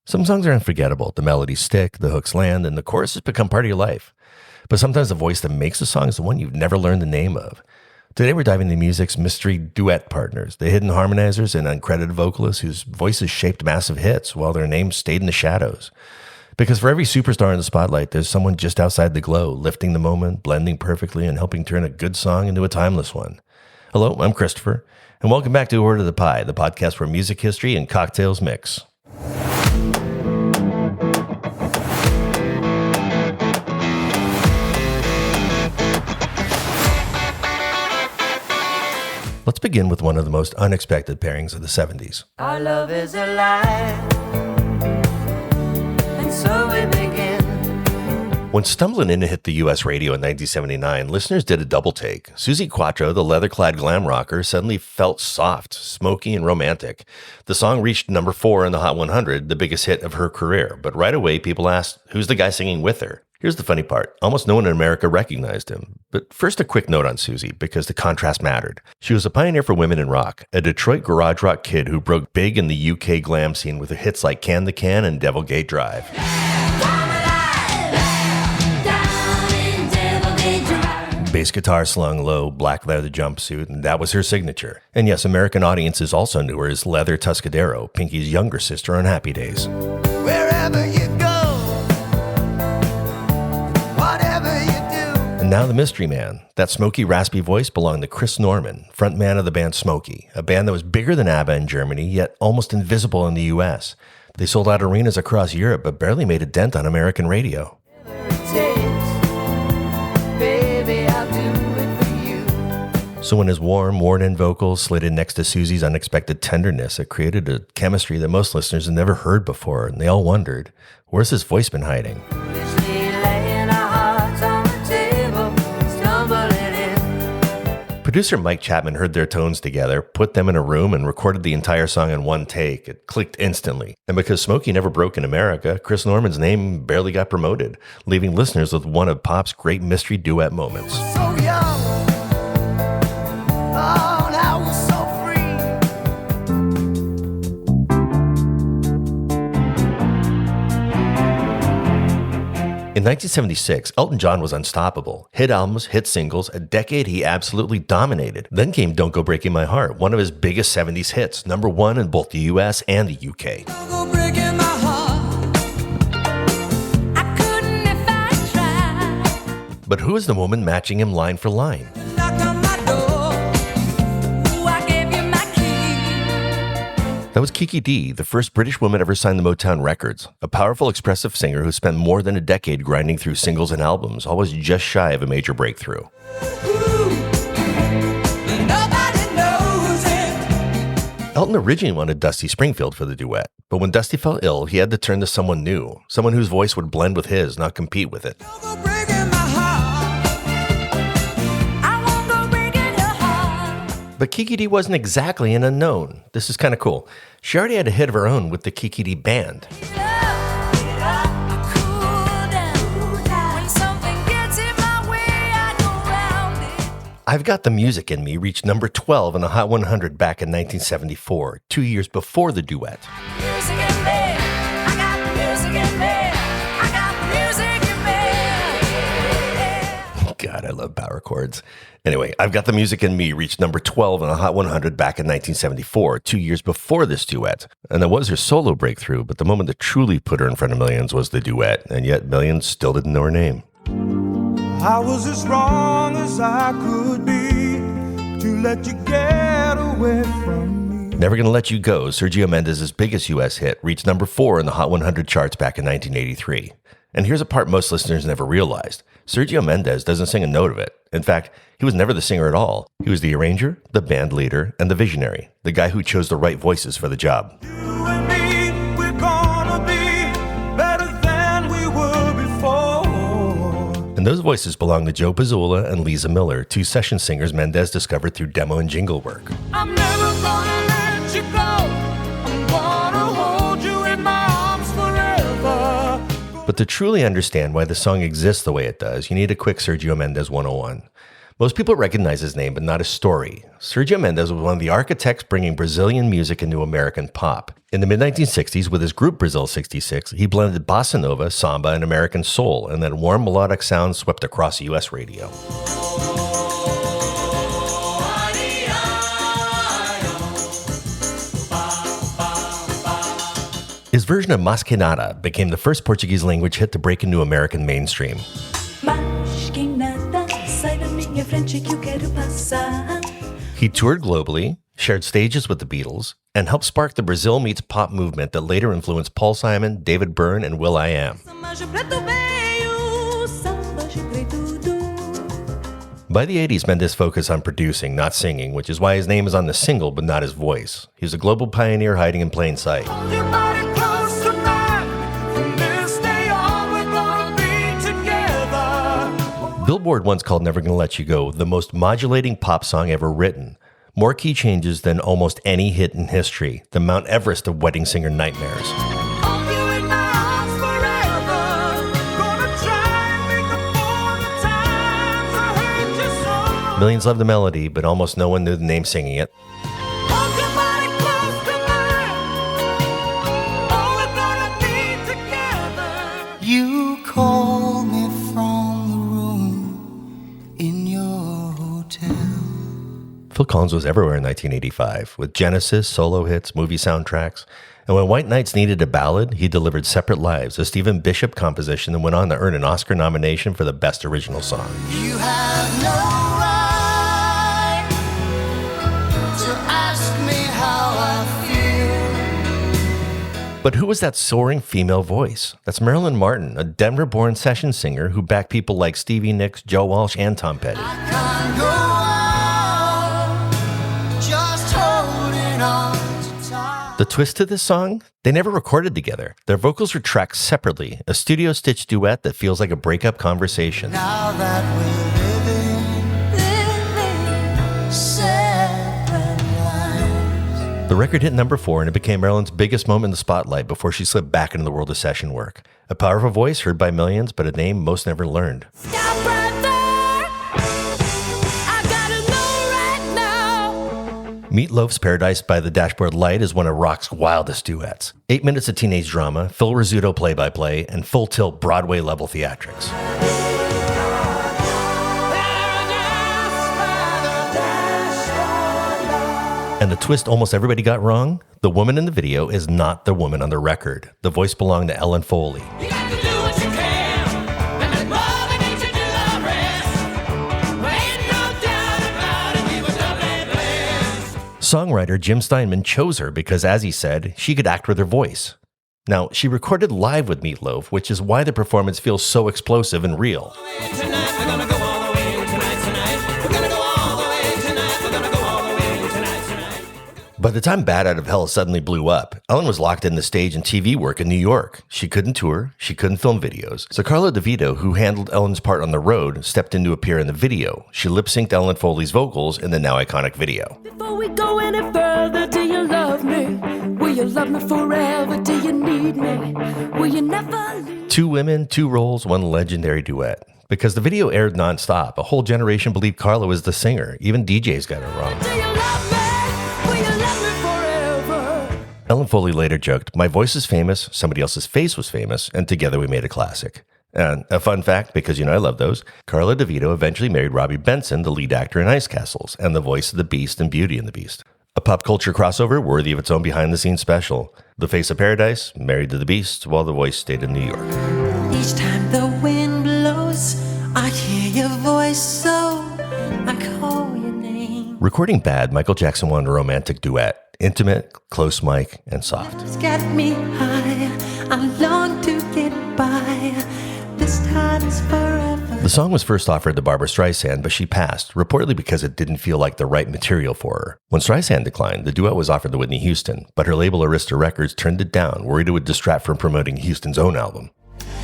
Some songs are unforgettable. The melodies stick, the hooks land, and the choruses become part of your life. But sometimes the voice that makes the song is the one you've never learned the name of. Today we're diving into music's mystery duet partners, the hidden harmonizers and uncredited vocalists whose voices shaped massive hits while their names stayed in the shadows. Because for every superstar in the spotlight, there's someone just outside the glow, lifting the moment, blending perfectly, and helping turn a good song into a timeless one. Hello, I'm Christopher, and welcome back to A Word of the Pie, the podcast where music history and cocktails mix. Let's begin with one of the most unexpected pairings of the 70s. Our love is alive, and so we begin. When Stumblin In hit the U.S. radio in 1979, listeners did a double take. Suzi Quatro, the leather-clad glam rocker, suddenly felt soft, smoky, and romantic. The song reached number 4 in the Hot 100, the biggest hit of her career. But right away, people asked, who's the guy singing with her? Here's the funny part. Almost no one in America recognized him. But first, a quick note on Suzi, because the contrast mattered. She was a pioneer for women in rock, a Detroit garage rock kid who broke big in the UK glam scene with hits like Can the Can and Devil Gate Drive. Bass guitar slung low, black leather jumpsuit, and that was her signature. And yes, American audiences also knew her as Leather Tuscadero, Pinky's younger sister on Happy Days. Wherever you go, whatever you do. And now the mystery man. That smoky, raspy voice belonged to Chris Norman, frontman of the band Smoky, a band that was bigger than ABBA in Germany, yet almost invisible in the US. They sold out arenas across Europe, but barely made a dent on American radio. So when his warm, worn-in vocals slid in next to Suzi's unexpected tenderness, it created a chemistry that most listeners had never heard before, and they all wondered, where's his voice been hiding? Producer Mike Chapman heard their tones together, put them in a room, and recorded the entire song in one take. It clicked instantly. And because Smoky never broke in America, Chris Norman's name barely got promoted, leaving listeners with one of pop's great mystery duet moments. So young. Oh, now we're so free. In 1976, Elton John was unstoppable. Hit albums, hit singles, a decade he absolutely dominated. Then came Don't Go Breaking My Heart, one of his biggest 70s hits, number 1 in both the US and the UK. Don't go breaking my heart. I couldn't if I tried. But who is the woman matching him line for line? Knocked on my door. Ooh, I gave you my key. That was Kiki Dee, the first British woman ever signed to Motown Records, a powerful, expressive singer who spent more than a decade grinding through singles and albums, always just shy of a major breakthrough. Nobody knows it. Elton originally wanted Dusty Springfield for the duet, but when Dusty fell ill, he had to turn to someone new, someone whose voice would blend with his, not compete with it. Don't go breaking my heart. I won't go breaking your heart. But Kiki Dee wasn't exactly an unknown. This is kind of cool. She already had a hit of her own with the Kiki Dee Band. I've Got the Music in Me reached number 12 in the Hot 100 back in 1974, 2 years before the duet. God, I love power chords. Anyway, I've Got the Music in Me reached number 12 in the Hot 100 back in 1974, 2 years before this duet. And that was her solo breakthrough, but the moment that truly put her in front of millions was the duet, and yet millions still didn't know her name. I was as wrong as I could be to let you get away from me. Never Gonna Let You Go, Sergio Mendes' biggest U.S. hit, reached number 4 in the Hot 100 charts back in 1983. And here's a part most listeners never realized. Sergio Mendes doesn't sing a note of it. In fact, he was never the singer at all. He was the arranger, the band leader, and the visionary, the guy who chose the right voices for the job. You and me, we're gonna be better than we were before. And those voices belong to Joe Pizzula and Lisa Miller, two session singers Mendes discovered through demo and jingle work. I'm never gonna let you go. I'm gonna hold you in my arms forever. But to truly understand why the song exists the way it does, you need a quick Sergio Mendes 101. Most people recognize his name, but not his story. Sergio Mendes was one of the architects bringing Brazilian music into American pop. In the mid-1960s, with his group Brazil 66, he blended bossa nova, samba, and American soul, and that warm melodic sound swept across U.S. radio. His version of Mas Que Nada became the first Portuguese language hit to break into American mainstream. He toured globally, shared stages with the Beatles, and helped spark the Brazil meets pop movement that later influenced Paul Simon, David Byrne, and will.i.am. By the 80s, Mendes focused on producing, not singing, which is why his name is on the single but not his voice. He was a global pioneer hiding in plain sight. Billboard once called Never Gonna Let You Go the most modulating pop song ever written. More key changes than almost any hit in history, the Mount Everest of wedding singer nightmares. Millions love the melody, but almost no one knew the name singing it. You call me from the room in your hotel. Phil Collins was everywhere in 1985, with Genesis, solo hits, movie soundtracks. And when White Nights needed a ballad, he delivered Separate Lives, a Stephen Bishop composition that went on to earn an Oscar nomination for the Best Original Song. You have no right to ask me how I feel. But who was that soaring female voice? That's Marilyn Martin, a Denver-born session singer who backed people like Stevie Nicks, Joe Walsh, and Tom Petty. I can't go on, just holding on to time. The twist to this song? They never recorded together. Their vocals were tracked separately, a studio-stitched duet that feels like a breakup conversation. Now that we're living separate lives. The record hit number 4, and it became Marilyn's biggest moment in the spotlight before she slipped back into the world of session work. A powerful voice heard by millions, but a name most never learned. Stop right there. I gotta know right now. Meat Loaf's Paradise by the Dashboard Light is one of rock's wildest duets. 8 minutes of teenage drama, Phil Rizzuto play-by-play, and full-tilt Broadway-level theatrics. And the twist almost everybody got wrong? The woman in the video is not the woman on the record. The voice belonged to Ellen Foley. You got to do what you can, and then Mother Nature do the rest. Ain't no doubt about it, we were doubly blessed. Songwriter Jim Steinman chose her because, as he said, she could act with her voice. Now, she recorded live with Meat Loaf, which is why the performance feels so explosive and real. Tonight we're gonna go all the way tonight. We're gonna go all the way tonight. We're gonna go all the way tonight. By the time Bad Out of Hell suddenly blew up, Ellen was locked into stage and TV work in New York. She couldn't tour, she couldn't film videos. So Carla DeVito, who handled Ellen's part on the road, stepped in to appear in the video. She lip-synced Ellen Foley's vocals in the now iconic video. Before we go any further, do you love me? Will you love me forever? Do you need me? Will you never leave? 2 women, 2 roles, 1 legendary duet. Because the video aired nonstop, a whole generation believed Carla was the singer. Even DJs got it wrong. Do you love me? Will you love me forever? Ellen Foley later joked, "My voice is famous, somebody else's face was famous, and together we made a classic." And a fun fact, because I love those, Carla DeVito eventually married Robbie Benson, the lead actor in Ice Castles, and the voice of the Beast in Beauty and the Beast. A pop culture crossover worthy of its own behind-the-scenes special. The face of Paradise, married to the Beast, while the voice stayed in New York. Each time the wind blows, I hear your voice, so I call your name. Recording Bad, Michael Jackson wanted a romantic duet. Intimate, close mic, and soft. It's got me high, I long to get by. This time is forever. The song was first offered to Barbra Streisand, but she passed, reportedly because it didn't feel like the right material for her. When Streisand declined, the duet was offered to Whitney Houston, but her label Arista Records turned it down, worried it would distract from promoting Houston's own album.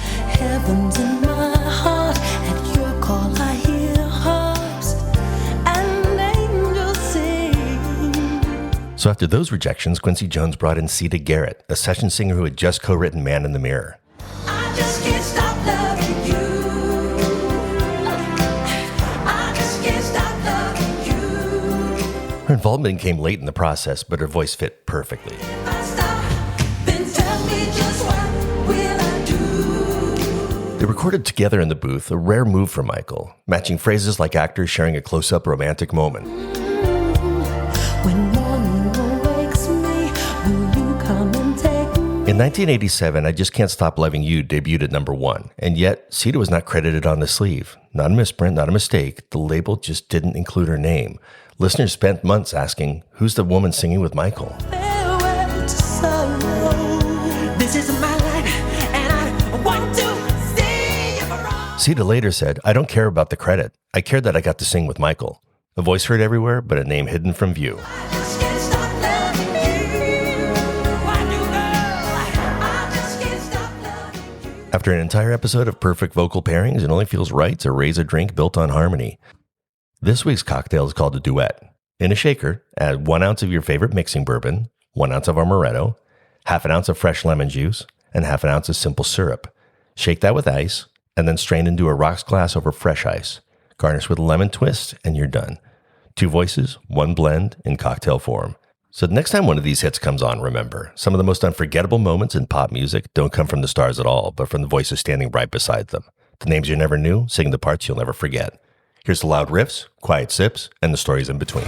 Heaven's in my heart, at your call I hear harps and angels sing. So after those rejections, Quincy Jones brought in Sita Garrett, a session singer who had just co-written Man in the Mirror. I just can't stop loving you. I just can't involvement came late in the process, but her voice fit perfectly. They recorded together in the booth, a rare move for Michael, matching phrases like actors sharing a close-up romantic moment. When morning awakes me, will you come and take me? In 1987, I Just Can't Stop Loving You debuted at number 1, and yet Sita was not credited on the sleeve. Not a misprint, not a mistake. The label just didn't include her name. Listeners spent months asking, who's the woman singing with Michael? Farewell to sorrow. This is my life, and I want to see you for all. Sita later said, I don't care about the credit. I cared that I got to sing with Michael. A voice heard everywhere, but a name hidden from view. I just can't stop loving you. Why do, girl? I just can't stop loving you. After an entire episode of perfect vocal pairings, it only feels right to raise a drink built on harmony. This week's cocktail is called a duet. In a shaker, add 1 ounce of your favorite mixing bourbon, 1 ounce of amaretto, half an ounce of fresh lemon juice, and half an ounce of simple syrup. Shake that with ice, and then strain into a rocks glass over fresh ice. Garnish with a lemon twist, and you're done. 2 voices, 1 blend in cocktail form. So the next time one of these hits comes on, remember, some of the most unforgettable moments in pop music don't come from the stars at all, but from the voices standing right beside them. The names you never knew, singing the parts you'll never forget. Here's the loud riffs, quiet sips, and the stories in between.